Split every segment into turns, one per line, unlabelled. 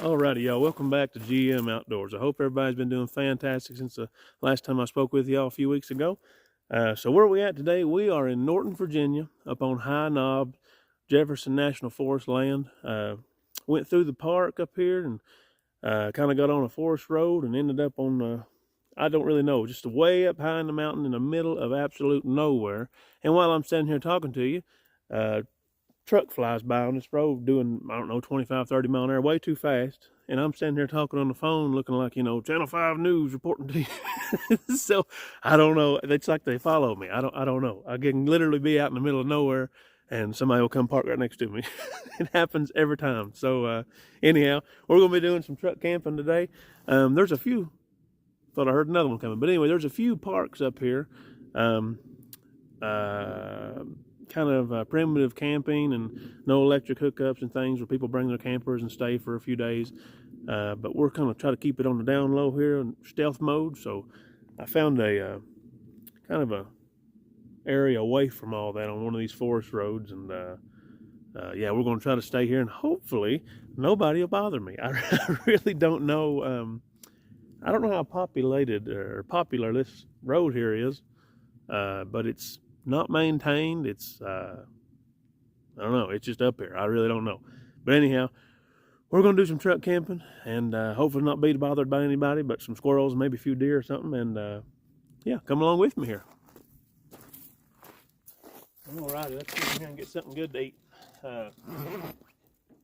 Alrighty, y'all. Welcome back to GM Outdoors. I hope everybody's been doing fantastic since the last time I spoke with y'all a few weeks ago. So where are we at today? We are in Norton, Virginia, up on High Knob, Jefferson National Forest land. Went through the park up here and kind of got on a forest road and ended up on, I don't really know, just way up high in the mountain in the middle of absolute nowhere. And while I'm standing here talking to you, truck flies by on this road doing, I don't know, 25, 30 mile an hour, way too fast. And I'm standing here talking on the phone looking like, Channel 5 News reporting to you. So I don't know. It's like they follow me. I don't know. I can literally be out in the middle of nowhere and somebody will come park right next to me. It happens every time. So anyhow, we're going to be doing some truck camping today. There's a few, thought I heard another one coming. But anyway, there's a few parks up here. Kind of primitive camping and no electric hookups and things where people bring their campers and stay for a few days. But we're going to try to keep it on the down low here in stealth mode. So I found a kind of a area away from all that on one of these forest roads. And yeah, we're going to try to stay here and hopefully nobody will bother me. I really don't know. I don't know how populated or popular this road here is, but it's not maintained. It's I don't know, it's just up here. I really don't know. But anyhow, we're gonna do some truck camping and hopefully not be bothered by anybody but some squirrels, maybe a few deer or something. And yeah, come along with me here. Alrighty, let's get in here and get something good to eat.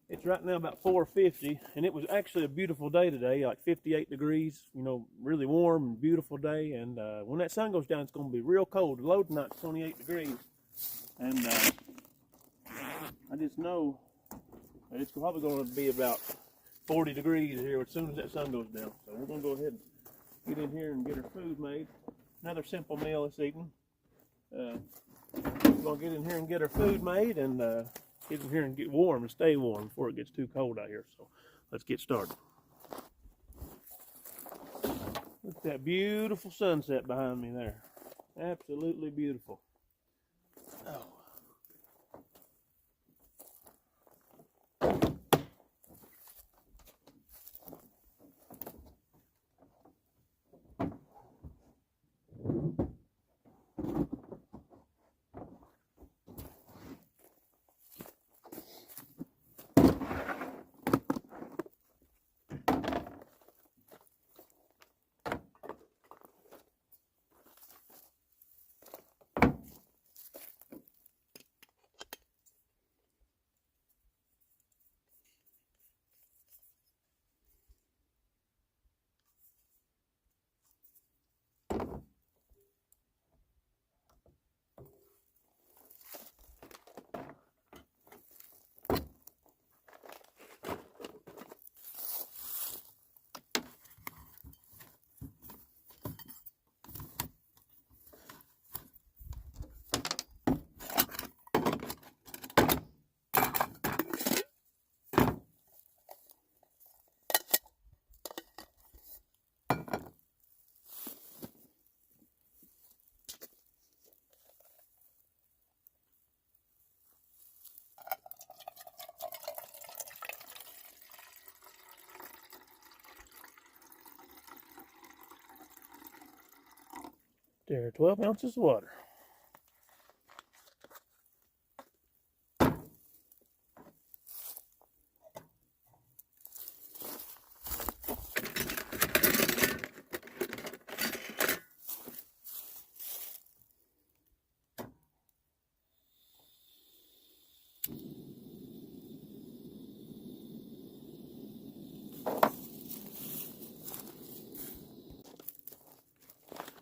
It's right now about 4:50, and it was actually a beautiful day today, like 58 degrees, really warm and beautiful day. And when that sun goes down, it's going to be real cold. The low tonight's 28 degrees. And I just know that it's probably going to be about 40 degrees here as soon as that sun goes down. So we're going to go ahead and get in here and get our food made. Another simple meal this evening. We're going to get in here and get our food made and get in here and get warm and stay warm before it gets too cold out here. So let's get started. Look at that beautiful sunset behind me there. Absolutely beautiful. Oh. There are 12 ounces of water.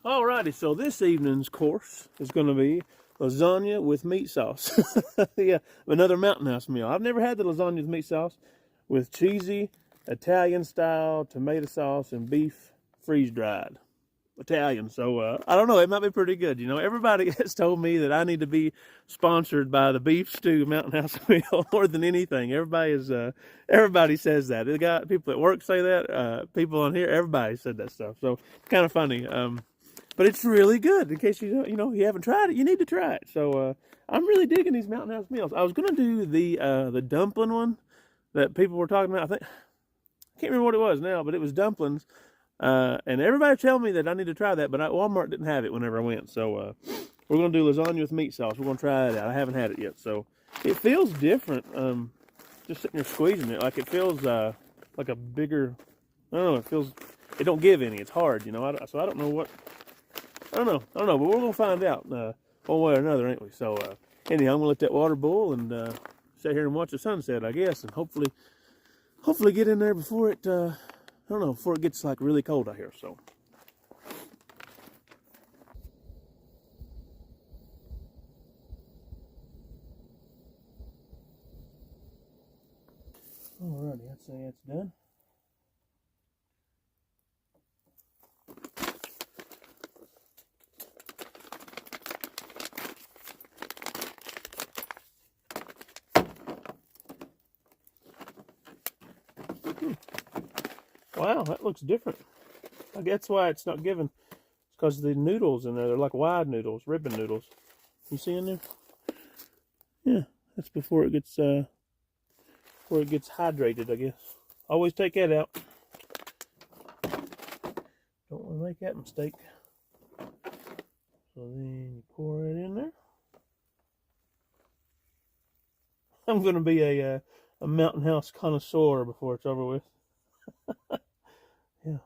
Alrighty, so this evening's course is going to be lasagna with meat sauce. Yeah, another Mountain House meal. I've never had the lasagna with meat sauce with cheesy Italian-style tomato sauce and beef freeze-dried Italian. So I don't know, it might be pretty good. Everybody has told me that I need to be sponsored by the beef stew Mountain House meal more than anything. Everybody says that. People at work say that. People on here, everybody said that stuff. So it's kind of funny. But it's really good. In case you haven't tried it, you need to try it. So I'm really digging these Mountain House meals. I was gonna do the dumpling one that people were talking about. can't remember what it was now, but it was dumplings. And everybody tell me that I need to try that, but Walmart didn't have it whenever I went. So we're going to do lasagna with meat sauce. We're going to try it out. I haven't had it yet. So it feels different. Just sitting there squeezing it. Like it feels like a bigger, I don't know, it don't give any. It's hard, you know. So I don't know what, I don't know, but we're going to find out one way or another, ain't we? So anyhow, I'm going to let that water boil and sit here and watch the sunset, I guess, and hopefully get in there before it, I don't know, before it gets like really cold out here, so. Alrighty, I'd say it's done. Wow, that looks different. I guess that's why it's not given. It's because the noodles in there, they're like wide noodles, ribbon noodles. You see in there? Yeah, that's before it gets hydrated, I guess. Always take that out. Don't want to make that mistake. So then you pour it in there. I'm going to be a Mountain House connoisseur before it's over with. Yeah.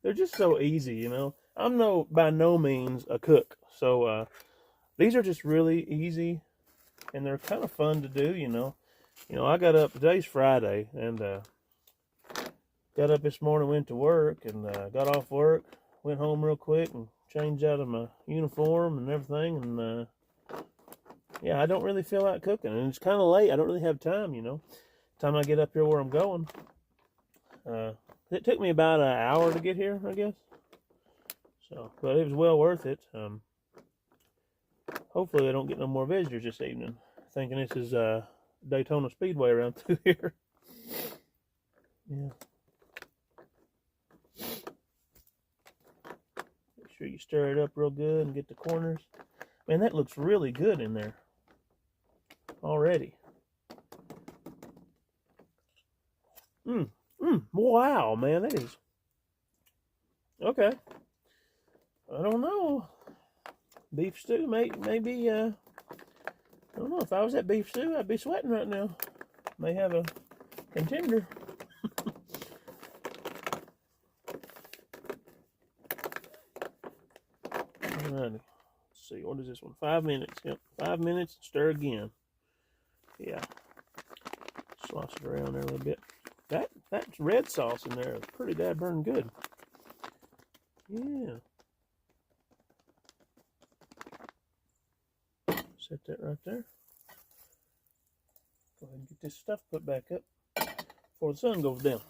They're just so easy, you know. I'm by no means a cook. So these are just really easy and they're kind of fun to do, you know. You know, I got up, today's Friday, and got up this morning, went to work, and got off work, went home real quick and changed out of my uniform and everything, and yeah, I don't really feel like cooking, and it's kind of late. I don't really have time, you know. Time I get up here where I'm going. It took me about an hour to get here, I guess. So, but it was well worth it. Hopefully I don't get no more visitors this evening. Thinking this is Daytona Speedway around through here. Yeah. Make sure you stir it up real good and get the corners. Man, that looks really good in there already. Wow, man, that is okay. I don't know. Beef stew, maybe. I don't know. If I was at beef stew, I'd be sweating right now. May have a contender. Alrighty. Let's see. What is this one? 5 minutes. Yep. 5 minutes. Stir again. Yeah. Slosh it around there a little bit. That red sauce in there is pretty dadburn good. Yeah. Set that right there. Go ahead and get this stuff put back up before the sun goes down.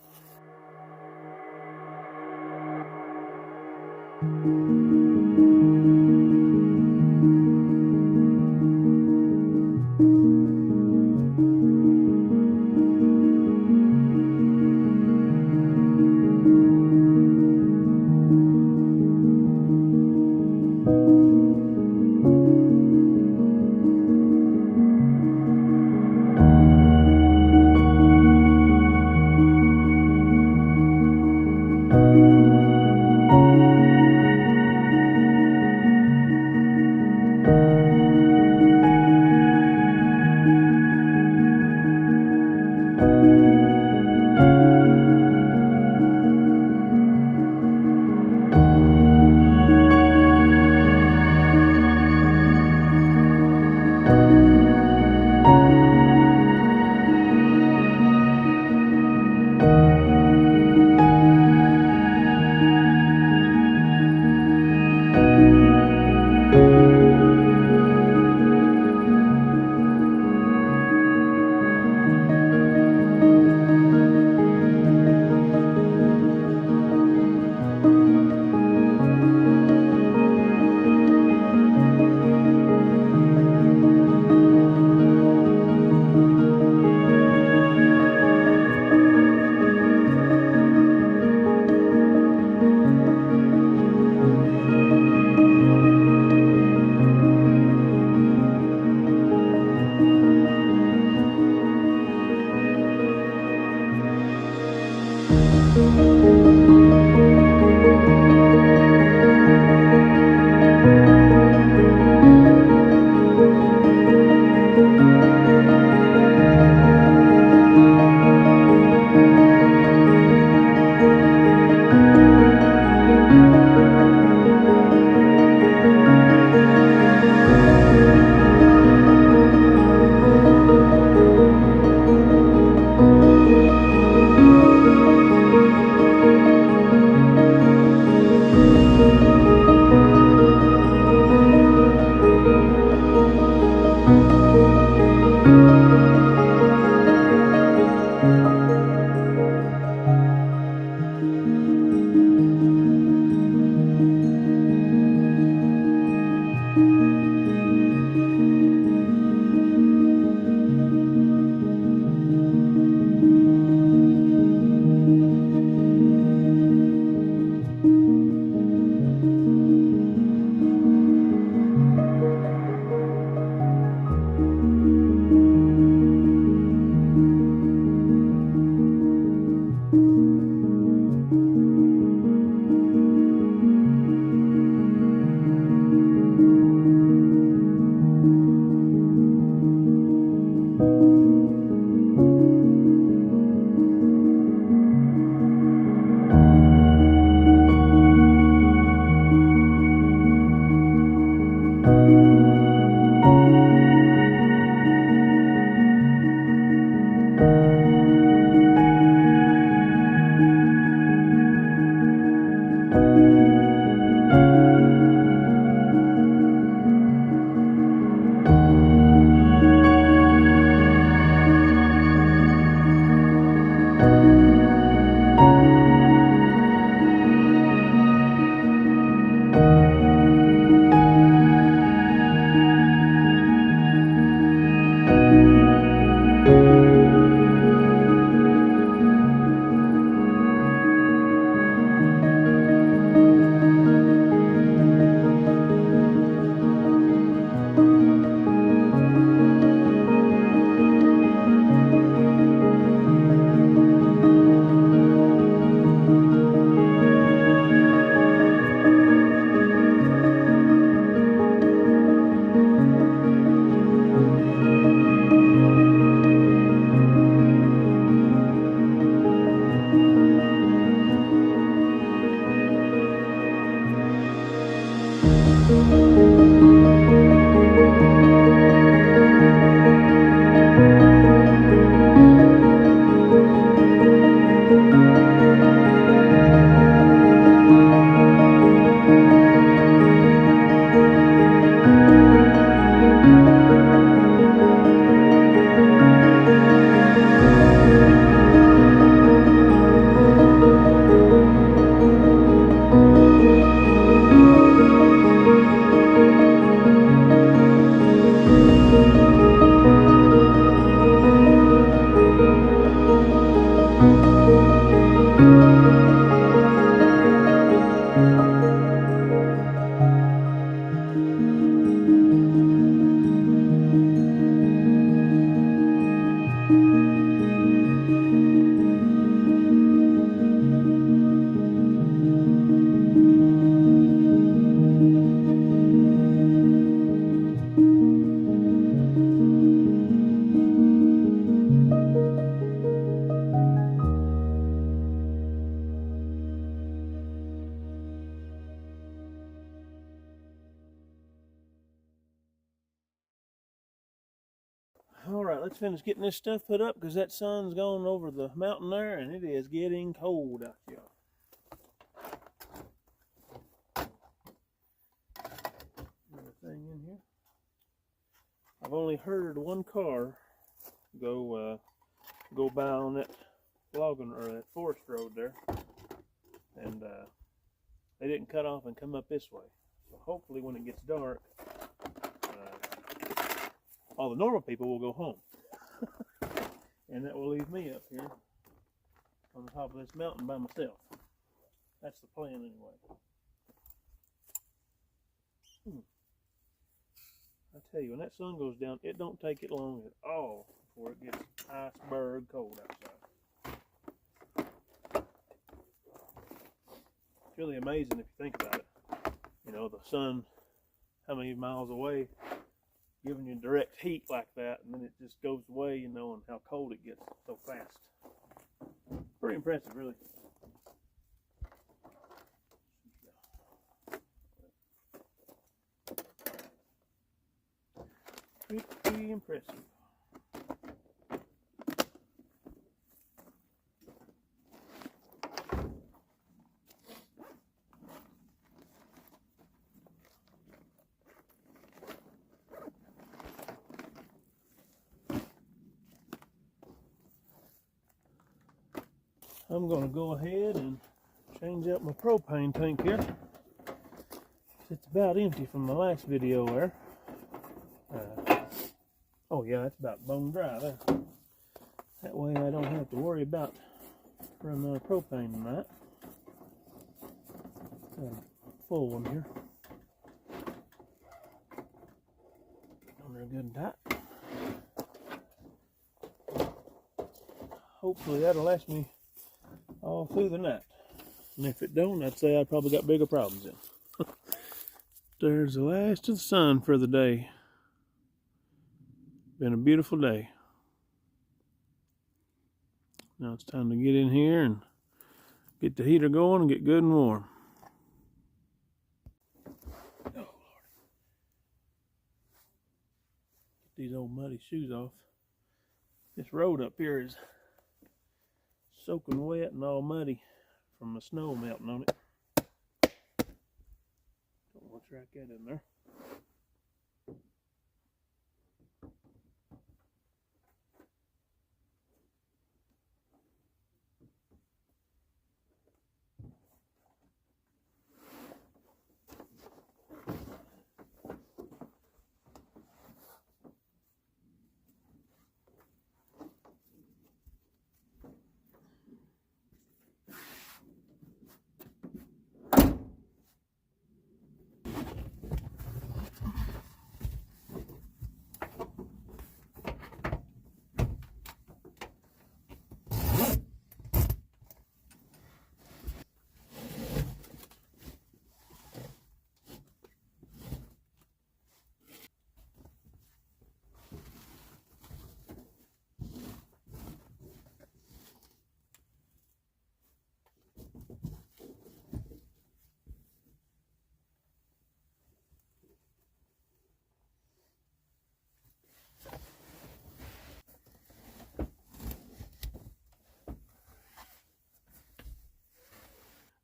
All right, let's finish getting this stuff put up because that sun's gone over the mountain there and it is getting cold out here. Another thing in here. I've only heard one car go by on that logging or that forest road there, and they didn't cut off and come up this way. So hopefully when it gets dark, all the normal people will go home. And that will leave me up here on the top of this mountain by myself. That's the plan anyway. I tell you, when that sun goes down, it don't take it long at all before it gets iceberg cold outside. It's really amazing if you think about it. You know, the sun, how many miles away, giving you direct heat like that, and then it just goes away, you know, and how cold it gets so fast. Pretty impressive, really. Pretty impressive. I'm going to go ahead and change out my propane tank here. It's about empty from the last video there. Oh yeah, it's about bone dry there. That way I don't have to worry about running out of propane tonight. Got a full one here. On there good and tight. Hopefully that'll last me all through the night. And if it don't, I'd say I probably got bigger problems then. There's the last of the sun for the day. Been a beautiful day. Now it's time to get in here and get the heater going and get good and warm. Oh Lord. Get these old muddy shoes off. This road up here is soaking wet and all muddy from the snow melting on it. Don't want to track that in there.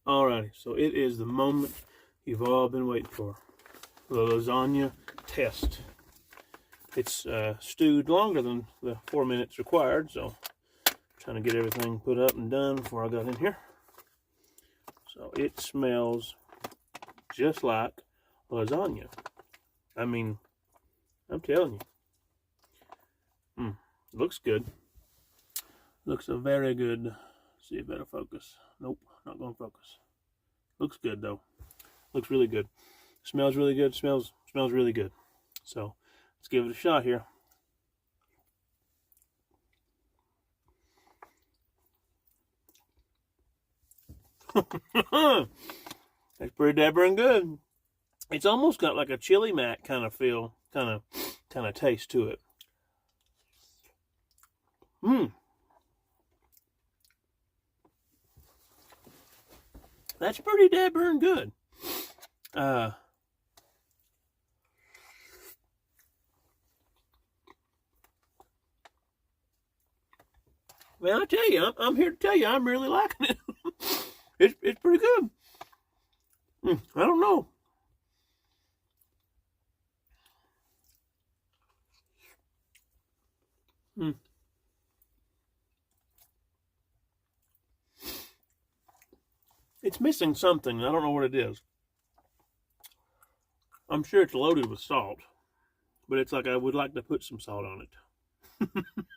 Alrighty, so it is the moment you've all been waiting for. The lasagna test. It's stewed longer than the 4 minutes required, so I'm trying to get everything put up and done before I got in here. So it smells just like lasagna. I mean, I'm telling you. Looks good. Looks a very good. Let's see if that'll focus. Nope, not going to focus. Looks good though. Looks really good. Smells really good. Smells really good. So let's give it a shot here. That's pretty dabbering good. It's almost got like a chili mac kind of feel, kind of taste to it. That's pretty dabbering good. Man, I tell you, I'm here to tell you, I'm really liking it. It's pretty good. I don't know. It's missing something. I don't know what it is. I'm sure it's loaded with salt, but it's like I would like to put some salt on it.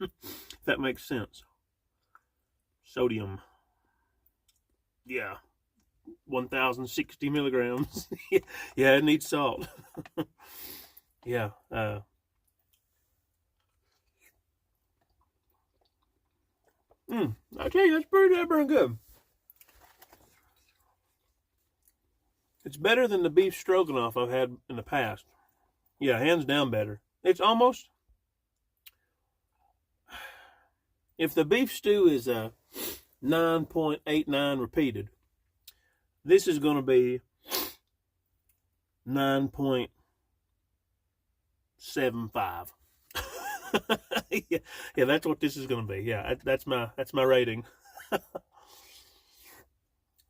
If that makes sense. Sodium. Yeah. 1,060 milligrams. Yeah, it needs salt. Yeah. I tell you, that's pretty damn good. It's better than the beef stroganoff I've had in the past. Yeah, hands down better. It's almost, if the beef stew is a 9.89 repeated, this is going to be 9.75. Yeah, that's what this is going to be. Yeah, that's my rating.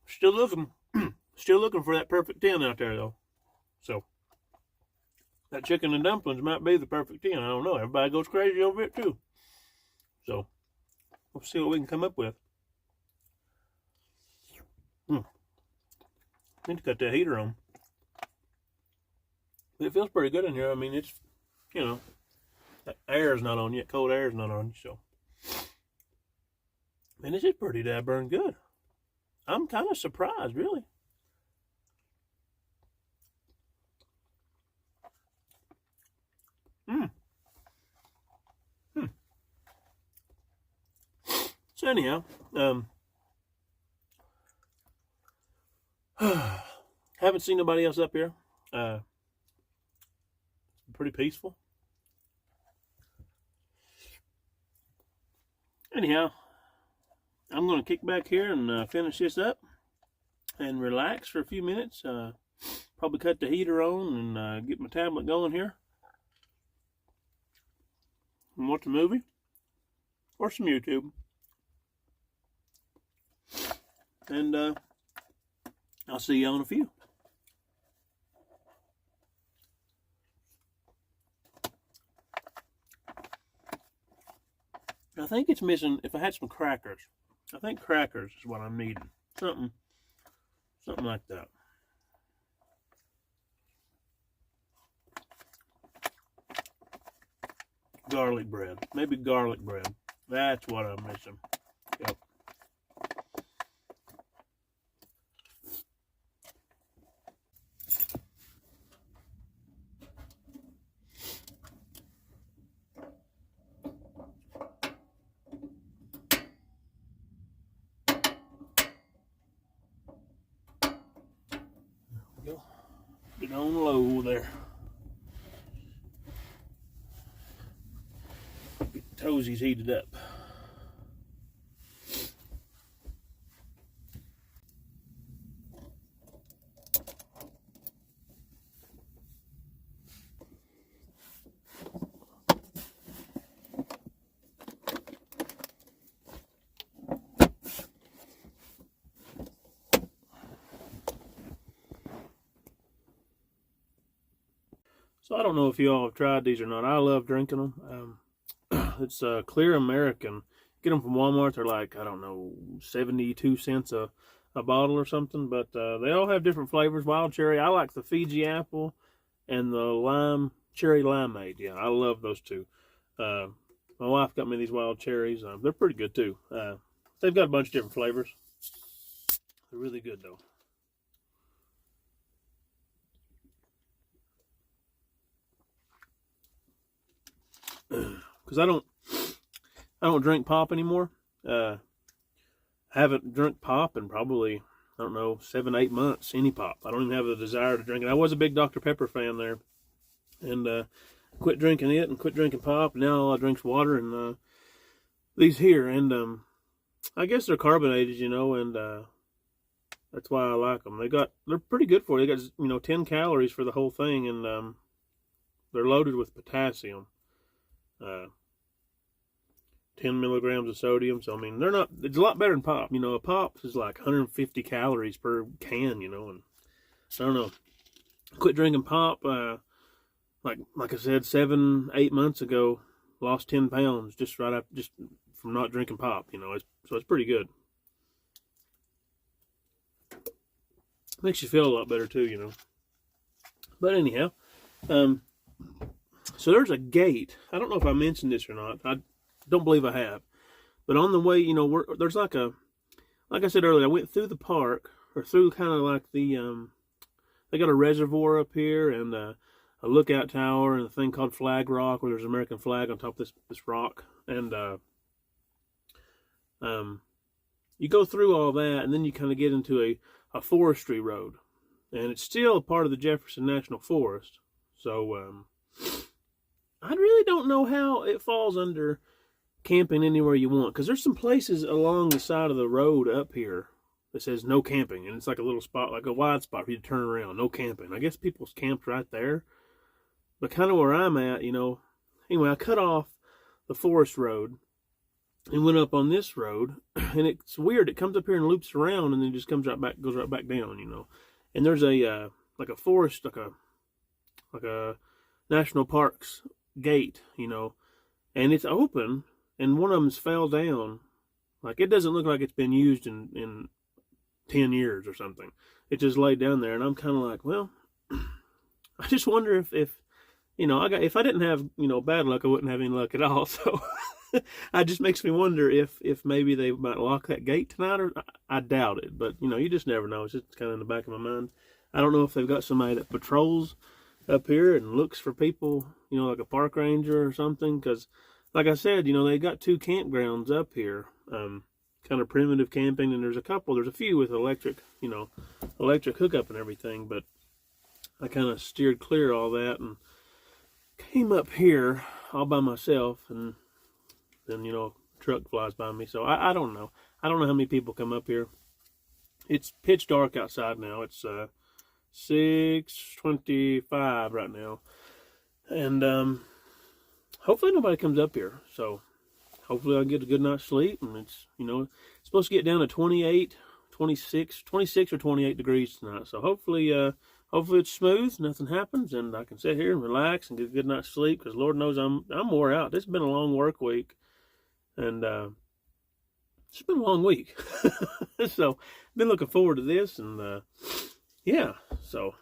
Still looking for that perfect 10 out there though. So that chicken and dumplings might be the perfect 10. I don't know. Everybody goes crazy over it too. So we'll see what we can come up with. Need to cut that heater on. But it feels pretty good in here. I mean, it's, you know, air is not on yet. Cold air is not on. So, man, this is pretty daggone good. I'm kind of surprised, really. So anyhow, haven't seen nobody else up here. Pretty peaceful. Anyhow, I'm going to kick back here and finish this up and relax for a few minutes. Probably cut the heater on and get my tablet going here and watch a movie or some YouTube. And I'll see you on a few. I think it's missing, if I had some crackers, I think crackers is what I'm needing. Something like that. Garlic bread. Maybe garlic bread. That's what I'm missing. Yep. Go. Get on low there. Get the toesies heated up. So I don't know if you all have tried these or not. I love drinking them. It's Clear American. Get them from Walmart. They're like, I don't know, 72 cents a bottle or something. But they all have different flavors. Wild cherry. I like the Fiji apple and the cherry limeade. Yeah, I love those two. My wife got me these wild cherries. They're pretty good too. They've got a bunch of different flavors. They're really good though. Because I don't drink pop anymore. I haven't drunk pop in probably, I don't know, 7-8 months, any pop. I don't even have the desire to drink it. I was a big Dr. Pepper fan there, and quit drinking it and quit drinking pop. Now all I drink's water and these here, and I guess they're carbonated, you know, and that's why I like them. They're pretty good for you. They got 10 calories for the whole thing, and they're loaded with potassium. 10 milligrams of sodium. So, I mean, it's a lot better than pop. You know, a pop is like 150 calories per can, you know, and I don't know. Quit drinking pop, like I said, 7-8 months ago, lost 10 pounds just from not drinking pop, you know. So it's pretty good. Makes you feel a lot better too, you know. But anyhow, so there's a gate. I don't know if I mentioned this or not. I don't believe I have. But on the way, you know, there's like I said earlier, I went through the park, or through kind of like they got a reservoir up here and a lookout tower and a thing called Flag Rock where there's an American flag on top of this rock. And you go through all that, and then you kind of get into a forestry road. And it's still a part of the Jefferson National Forest. So I really don't know how it falls under camping anywhere you want, because there's some places along the side of the road up here that says no camping, and it's like a little spot, like a wide spot for you to turn around, no camping. I guess people's camped right there, but kind of where I'm at, you know. Anyway, I cut off the forest road and went up on this road, and it's weird. It comes up here and loops around, and then just goes right back down, you know. And there's a like a forest, like a national parks gate, you know, and it's open. And one of them's fell down. Like, it doesn't look like it's been used in 10 years or something. It just laid down there, and I'm kind of like, well, I just wonder if you know, if I didn't have, you know, bad luck, I wouldn't have any luck at all. So it just makes me wonder if maybe they might lock that gate tonight, or I doubt it. But, you know, you just never know. It's just kind of in the back of my mind. I don't know if they've got somebody that patrols up here and looks for people, you know, like a park ranger or something, because like I said, you know, they got 2 campgrounds up here, kind of primitive camping, and there's a few with electric hookup and everything, but I kind of steered clear of all that and came up here all by myself, and then, you know, a truck flies by me, so I don't know. I don't know how many people come up here. It's pitch dark outside now. It's 6:25 right now, and hopefully nobody comes up here. So hopefully I'll get a good night's sleep. And it's, you know, it's supposed to get down to 26 or 28 degrees tonight. So hopefully it's smooth, nothing happens, and I can sit here and relax and get a good night's sleep, because Lord knows I'm wore out. This has been a long work week, and it's been a long week. So I've been looking forward to this, and yeah, so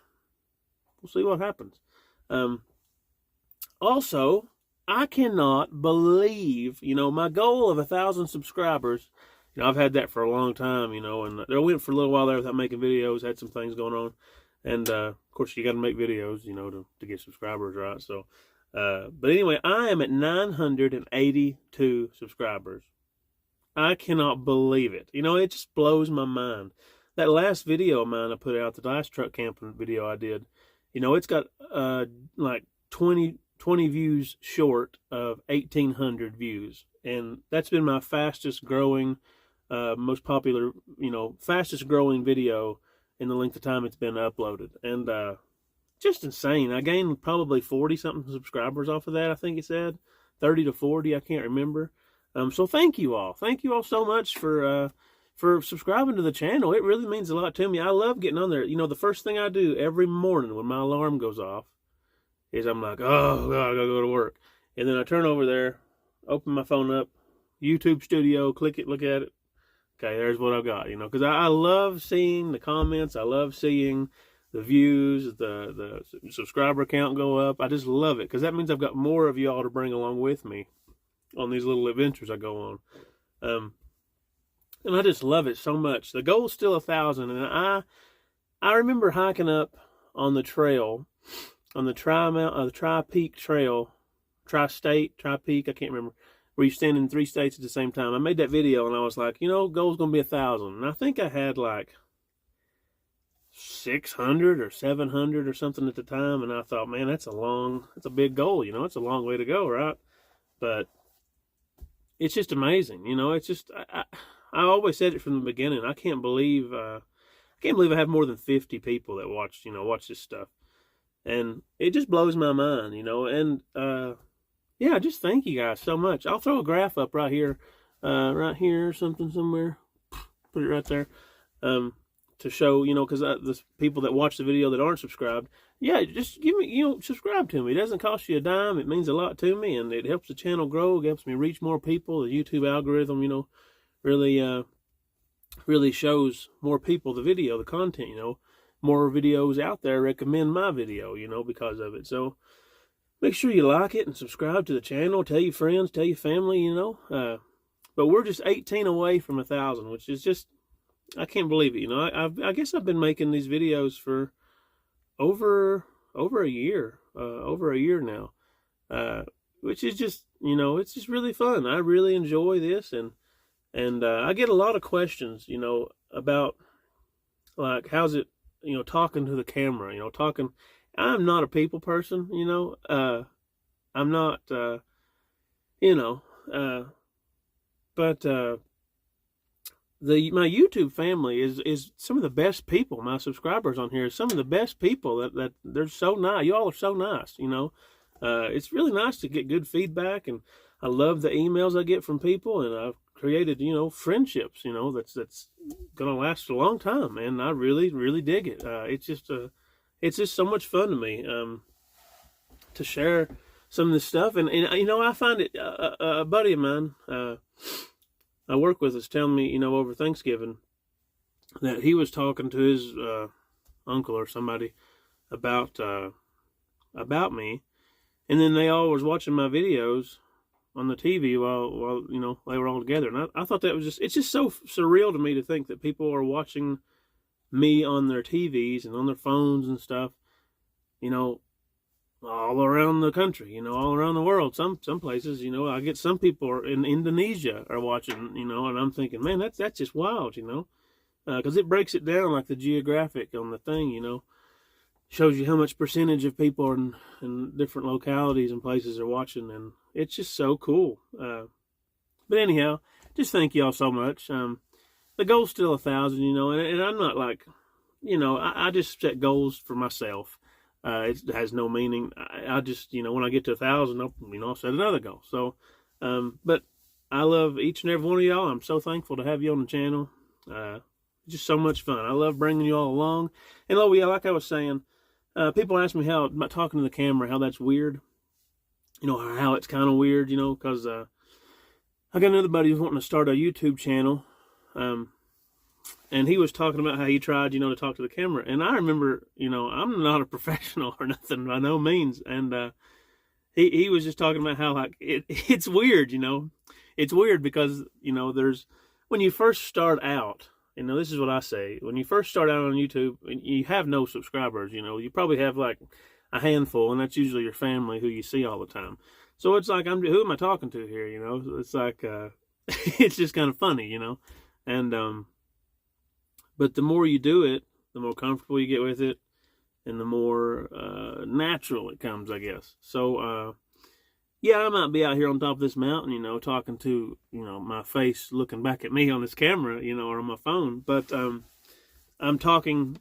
we'll see what happens. Also, I cannot believe, you know, my goal of 1,000 subscribers. You know, I've had that for a long time, you know, and I went for a little while there without making videos, had some things going on. And, of course, you got to make videos, you know, to get subscribers, right? So, but anyway, I am at 982 subscribers. I cannot believe it. You know, it just blows my mind. That last video of mine I put out, the last truck camping video I did, you know, it's got, like 20 views short of 1,800 views. And that's been my fastest growing, most popular, you know, fastest growing video in the length of time it's been uploaded. And just insane. I gained probably 40-something subscribers off of that, I think it said. 30 to 40, I can't remember. So thank you all. Thank you all so much for subscribing to the channel. It really means a lot to me. I love getting on there. You know, the first thing I do every morning when my alarm goes off is I'm like, oh, God, I gotta go to work. And then I turn over there, open my phone up, YouTube Studio, click it, look at it. Okay, there's what I've got, you know, because I love seeing the comments. I love seeing the views, the subscriber count go up. I just love it, because that means I've got more of y'all to bring along with me on these little adventures I go on. And I just love it so much. The goal is still 1,000, and I remember hiking up on the trail, on the Tri-Peak Trail, Tri-State, Tri-Peak, I can't remember, where you stand in 3 states at the same time. I made that video, and I was like, you know, goal's going to be 1,000. And I think I had like 600 or 700 or something at the time, and I thought, man, that's a big goal, you know, it's a long way to go, right? But it's just amazing, you know, it's just, I always said it from the beginning. I can't believe I have more than 50 people that watch this stuff. And it just blows my mind, you know. And yeah, just thank you guys so much. I'll throw a graph up right here, something somewhere. Put it right there, to show, because the people that watch the video that aren't subscribed, yeah, just give me, subscribe to me. It doesn't cost you a dime. It means a lot to me, and it helps the channel grow. It helps me reach more people. The YouTube algorithm, really, really shows more people the video, the content. More videos out there recommend my video, because of it. So make sure you like it and subscribe to the channel. Tell your friends, tell your family, But we're just 18 away from 1,000, which is just, I can't believe it. I guess I've been making these videos for over a year, now, which is just, it's just really fun. I really enjoy this, and I get a lot of questions, about like, how's it, talking to the camera, talking. I'm not a people person, I'm not, but my YouTube family is some of the best people. My subscribers on here are some of the best people that they're so nice. You all are so nice, It's really nice to get good feedback, and I love the emails I get from people, and I've created, friendships, that's gonna last a long time, and I really, really dig it. It's just so much fun to me, to share some of this stuff, and I find it, a buddy of mine, I work with is telling me, over Thanksgiving, that he was talking to his uncle or somebody about me, and then they all was watching my videos on the TV while they were all together, and I thought that was it's just so surreal to me to think that people are watching me on their TVs and on their phones and stuff, all around the country, all around the world. Some places, I get some people in Indonesia are watching, and I'm thinking, man, that's just wild, because it breaks it down like the geographic on the thing, shows you how much percentage of people in different localities and places are watching, and it's just so cool. But anyhow, just thank y'all so much. The goal's still 1,000, and I'm not like, I just set goals for myself. It has no meaning. I just, when I get to 1,000, I'll set another goal. So, but I love each and every one of y'all. I'm so thankful to have you on the channel. Just so much fun. I love bringing you all along. And yeah, like I was saying, people ask me about talking to the camera, how that's weird. How it's kind of weird, because I got another buddy who's wanting to start a YouTube channel. And he was talking about how he tried, to talk to the camera. And I remember, I'm not a professional or nothing by no means. And he was just talking about how, like, it's weird, It's weird because, when you first start out, this is what I say. When you first start out on YouTube, you have no subscribers, You probably have, like, a handful, and that's usually your family who you see all the time. So it's like, who am I talking to here, It's like, it's just kind of funny, And, but the more you do it, the more comfortable you get with it, and the more natural it comes, I guess. So, yeah, I might be out here on top of this mountain, talking to, my face looking back at me on this camera, or on my phone. But I'm talking,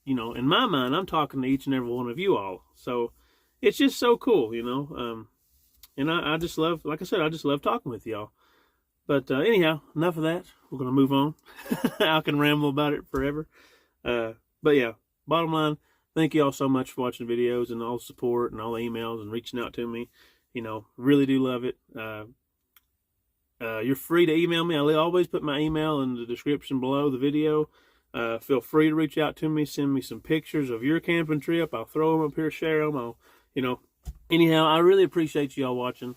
in my mind, I'm talking to each and every one of you all. So it's just so cool, and I just love, like I said, I just love talking with y'all. But anyhow, enough of that. We're going to move on. I can ramble about it forever. But yeah, bottom line, thank you all so much for watching the videos and all the support and all the emails and reaching out to me. Really do love it. You're free to email me. I always put my email in the description below the video. Feel free to reach out to me. Send me some pictures of your camping trip. I'll throw them up here, share them. Anyhow, I really appreciate you all watching.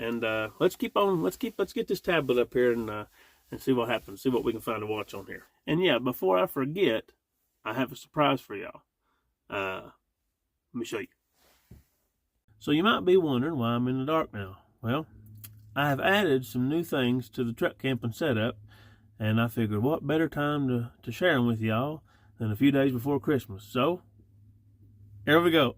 And let's get this tablet up here and see what happens. See what we can find to watch on here. And yeah, before I forget, I have a surprise for y'all. Let me show you. So you might be wondering why I'm in the dark now. Well, I have added some new things to the truck camping setup, and I figured what better time to share them with y'all than a few days before Christmas. So here we go.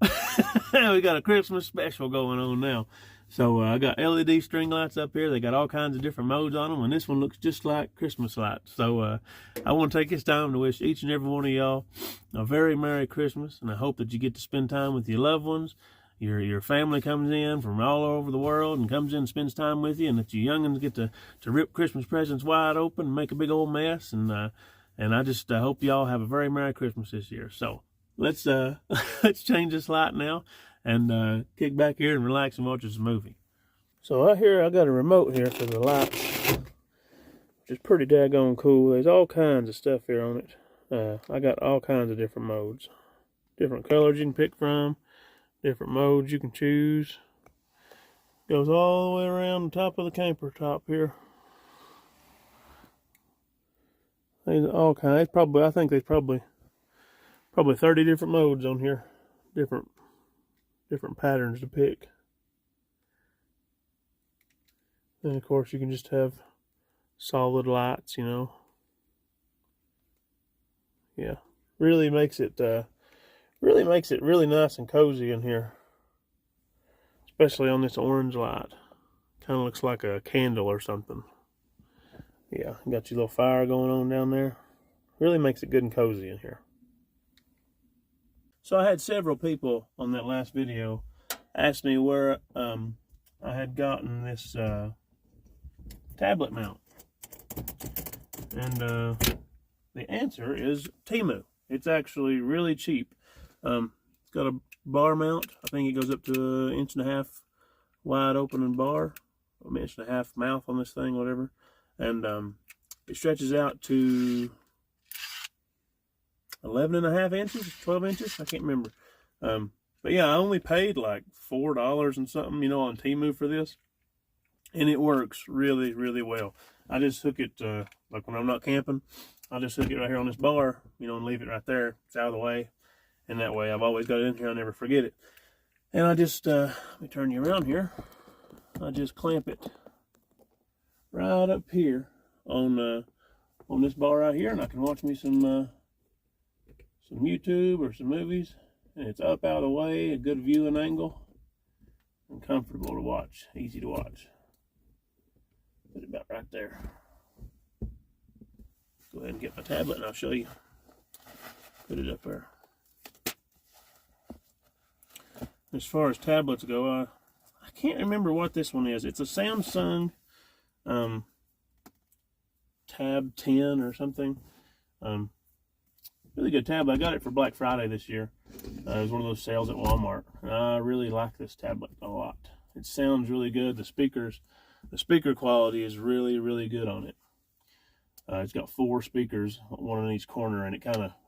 We got a Christmas special going on now. So I got LED string lights up here. They got all kinds of different modes on them, and this one looks just like Christmas lights. So I want to take this time to wish each and every one of y'all a very Merry Christmas, and I hope that you get to spend time with your loved ones your family comes in from all over the world and comes in and spends time with you, and that you youngins get to rip Christmas presents wide open and make a big old mess. And I just hope y'all have a very Merry Christmas this year. So let's let's change this light now and kick back here and relax and watch this movie. So right here I got a remote here for the lights, which is pretty daggone cool. There's all kinds of stuff here on it. I got all kinds of different modes, different colors you can pick from, different modes you can choose. Goes all the way around the top of the camper top here. There's all kinds. I think there's probably 30 different modes on here, different patterns to pick. And of course you can just have solid lights, you know. Yeah, really makes it really nice and cozy in here, especially on this orange light. Kind of looks like a candle or something. Yeah, you got your little fire going on down there. Really makes it good and cozy in here. So I had several people on that last video ask me where I had gotten this tablet mount, and the answer is Temu. It's actually really cheap. It's got a bar mount. I think it goes up to 1.5 inches wide opening bar, 1.5 inches mouth on this thing, whatever, and it stretches out to 11.5 inches, 12 inches. I can't remember. But yeah, I only paid like $4 and something, you know, on Temu for this, and it works really, really well. I just hook it like when I'm not camping, I'll just hook it right here on this bar, you know, and leave it right there. It's out of the way, and that way I've always got it in here. I never forget it. And I just let me turn you around here. I just clamp it right up here on this bar right here, and I can watch me some YouTube or some movies. And it's up out of the way, a good viewing angle, and comfortable to watch, easy to watch. Put it about right there. Go ahead and get my tablet and I'll show you. Put it up there. As far as tablets go, I can't remember what this one is. It's a Samsung Tab 10 or something. Really good tablet. I got it for Black Friday this year. It was one of those sales at Walmart. I really like this tablet a lot. It sounds really good. The speaker quality is really, really good on it. It's got 4 speakers, one in each corner, and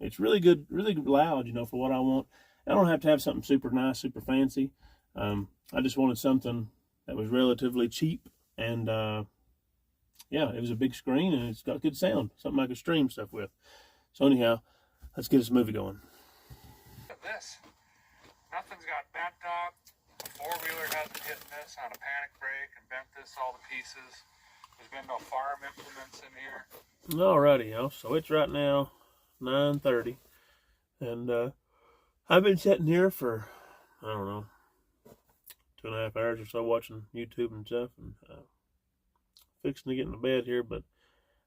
it's really good, really loud, you know, for what I want. I don't have to have something super nice, super fancy. I just wanted something that was relatively cheap, and yeah, it was a big screen and it's got good sound, something I could stream stuff with. So anyhow, let's get this movie going.
Look at this. Nothing's got bent up. The four-wheeler hasn't hit this on a panic brake and bent this all to pieces. There's been no farm implements in here.
Alrighty, y'all. So it's right now 9:30, and I've been sitting here for, I don't know, 2.5 hours or so watching YouTube and stuff, and fixing to get into bed here, but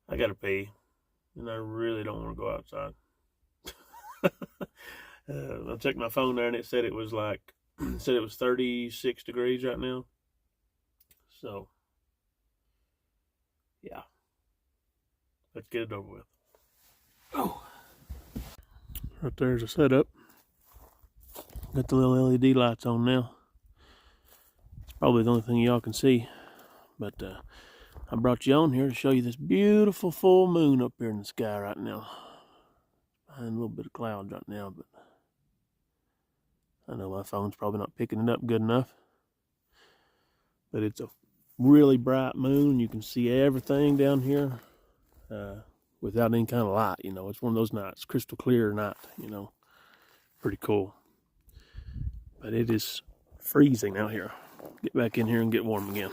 I gotta pee, and I really don't want to go outside. I checked my phone there, and it said it was 36 degrees right now. So yeah, let's get it over with. Oh, right there's a setup. Got the little LED lights on now. It's probably the only thing y'all can see, but I brought you on here to show you this beautiful full moon up here in the sky right now. Behind a little bit of clouds right now, but I know my phone's probably not picking it up good enough. But it's a really bright moon. You can see everything down here without any kind of light, you know. It's one of those nights, crystal clear night, you know. Pretty cool. But it is freezing out here. Get back in here and get warm again.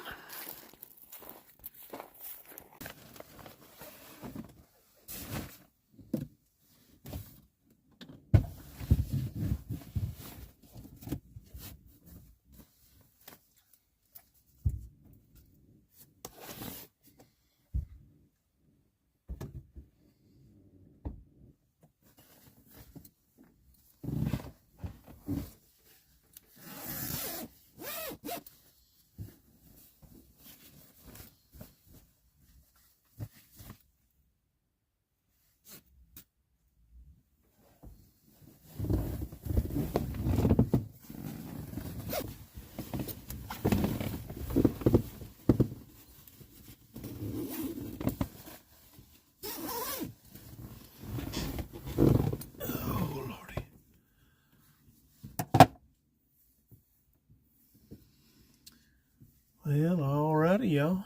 Well, alrighty, y'all.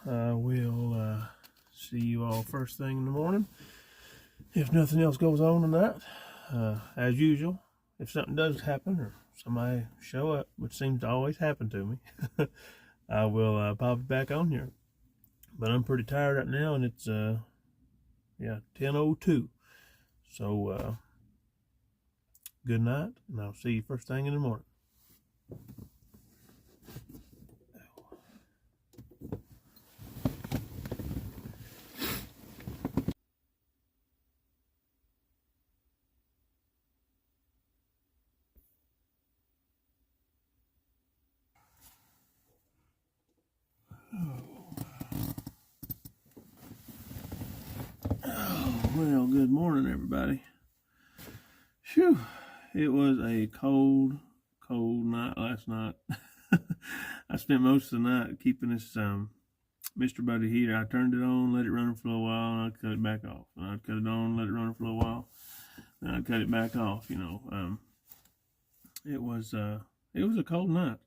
We'll see you all first thing in the morning. If nothing else goes on tonight, as usual, if something does happen or somebody show up, which seems to always happen to me, I will pop it back on here. But I'm pretty tired right now, and it's 10:02. So good night, and I'll see you first thing in the morning. Well, good morning, everybody. Phew, it was a cold night last night. I spent most of the night keeping this Mr. Buddy heater. I turned it on, let it run for a while, and I'd cut it back off. And I'd cut it on, let it run for a while, and I'd cut it back off. It was a cold night.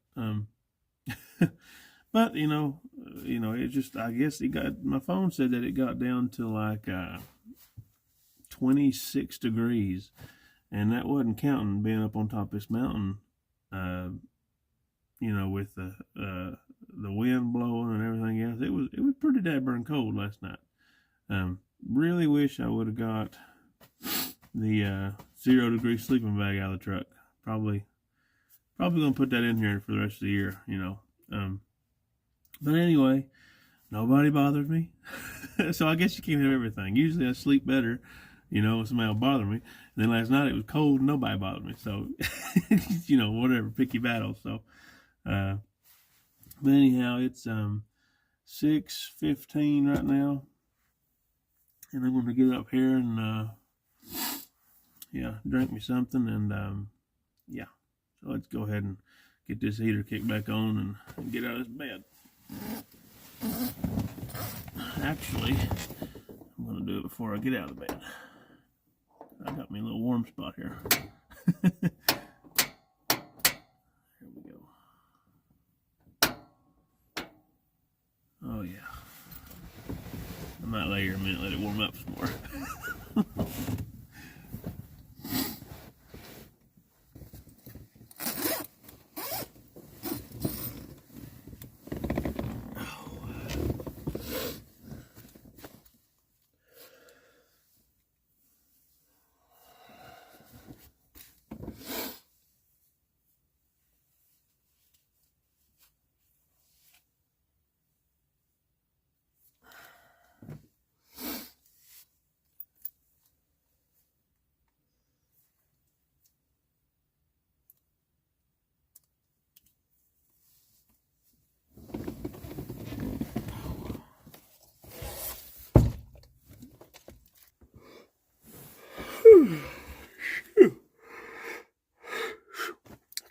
But it just, I guess my phone said that it got down to like 26 degrees, and that wasn't counting being up on top of this mountain, with the wind blowing and everything else. It was pretty daggone cold last night. Really wish I would have got the 0 degree sleeping bag out of the truck. Probably gonna put that in here for the rest of the year, But anyway, nobody bothered me. So I guess you can't have everything. Usually I sleep better, when somebody will bother me. And then last night it was cold and nobody bothered me. So, whatever, pick your battle. So, but anyhow, it's 6:15 right now. And I'm going to get up here and, drink me something. And, so let's go ahead and get this heater kicked back on and get out of this bed. Actually, I'm going to do it before I get out of the bed. I got me a little warm spot here. Here we go. Oh, yeah. I might lay here a minute, let it warm up some more.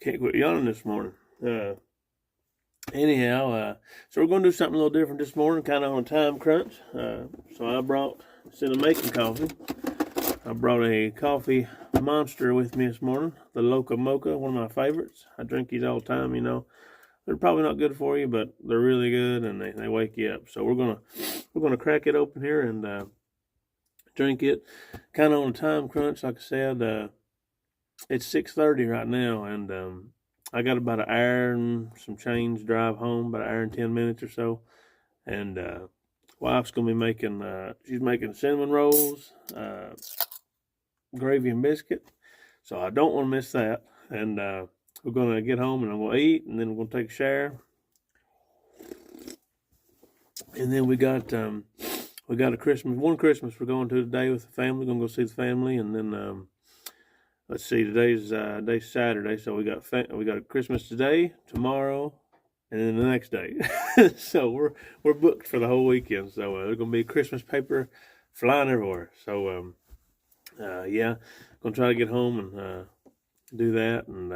Can't quit yawning this morning. Anyhow, so we're going to do something a little different this morning, kind of on a time crunch. So I brought, instead of making coffee, I brought a coffee monster with me this morning, the Loca Mocha, one of my favorites. I drink these all the time, They're probably not good for you, but they're really good, and they wake you up. So we're gonna crack it open here and drink it, kind of on a time crunch. Like I said, it's 6:30 right now, and I got about an hour and some change drive home, about an hour and 10 minutes or so. And wife's gonna be making she's making cinnamon rolls, gravy and biscuit. So I don't want to miss that. And we're gonna get home and I'm gonna eat, and then we're gonna take a shower. And then we got a Christmas we're going to today with the family. Gonna go see the family, and then let's see, today's Saturday, so we got a Christmas today, tomorrow, and then the next day. So we're booked for the whole weekend. So there's gonna be Christmas paper flying everywhere. So gonna try to get home and do that, and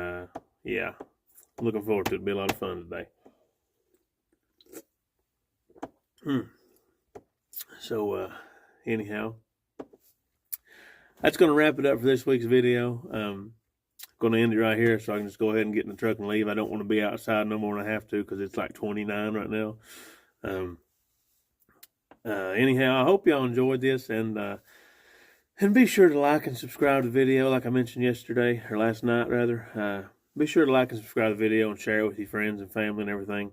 looking forward to it. It'll be a lot of fun today. So anyhow, that's going to wrap it up for this week's video. Of going to end it right here so I can just go ahead and get in the truck and leave. I don't want to be outside no more than I have to because it's like 29 right now. Anyhow, I hope y'all enjoyed this, and be sure to like and subscribe to the video like I mentioned yesterday, or last night rather. Be sure to like and subscribe to the video and share it with your friends and family and everything.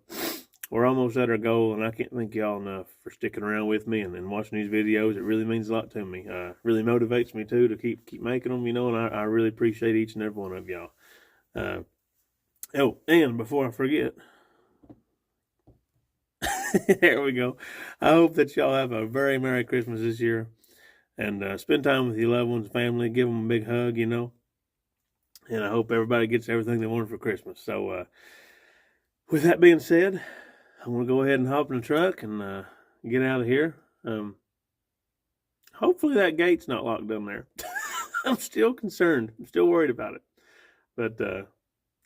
We're almost at our goal, and I can't thank y'all enough for sticking around with me and watching these videos. It really means a lot to me. Really motivates me too to keep making them, and I really appreciate each and every one of y'all. Oh, and before I forget, there we go. I hope that y'all have a very Merry Christmas this year, and spend time with your loved ones, family. Give them a big hug, and I hope everybody gets everything they wanted for Christmas. So, with that being said, I'm going to go ahead and hop in the truck and get out of here. Hopefully that gate's not locked down there. I'm still concerned. I'm still worried about it. But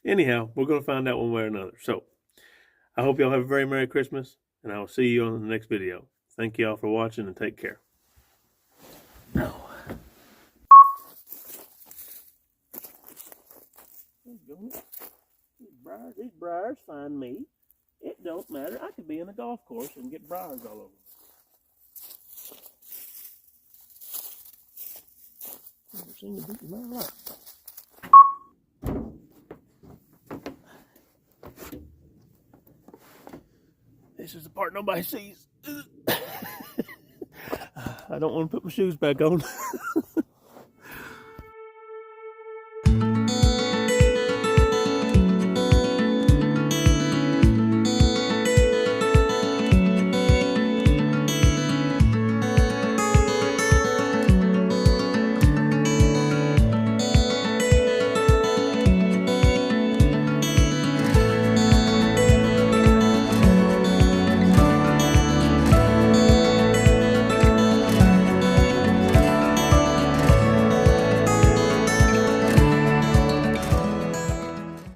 anyhow, we're going to find out one way or another. So I hope y'all have a very Merry Christmas, and I will see you on the next video. Thank y'all for watching, and take care. No. These briars find me. It don't matter. I could be in a golf course and get briars all over. Never seen a beat in my life. This is the part nobody sees. I don't want to put my shoes back on.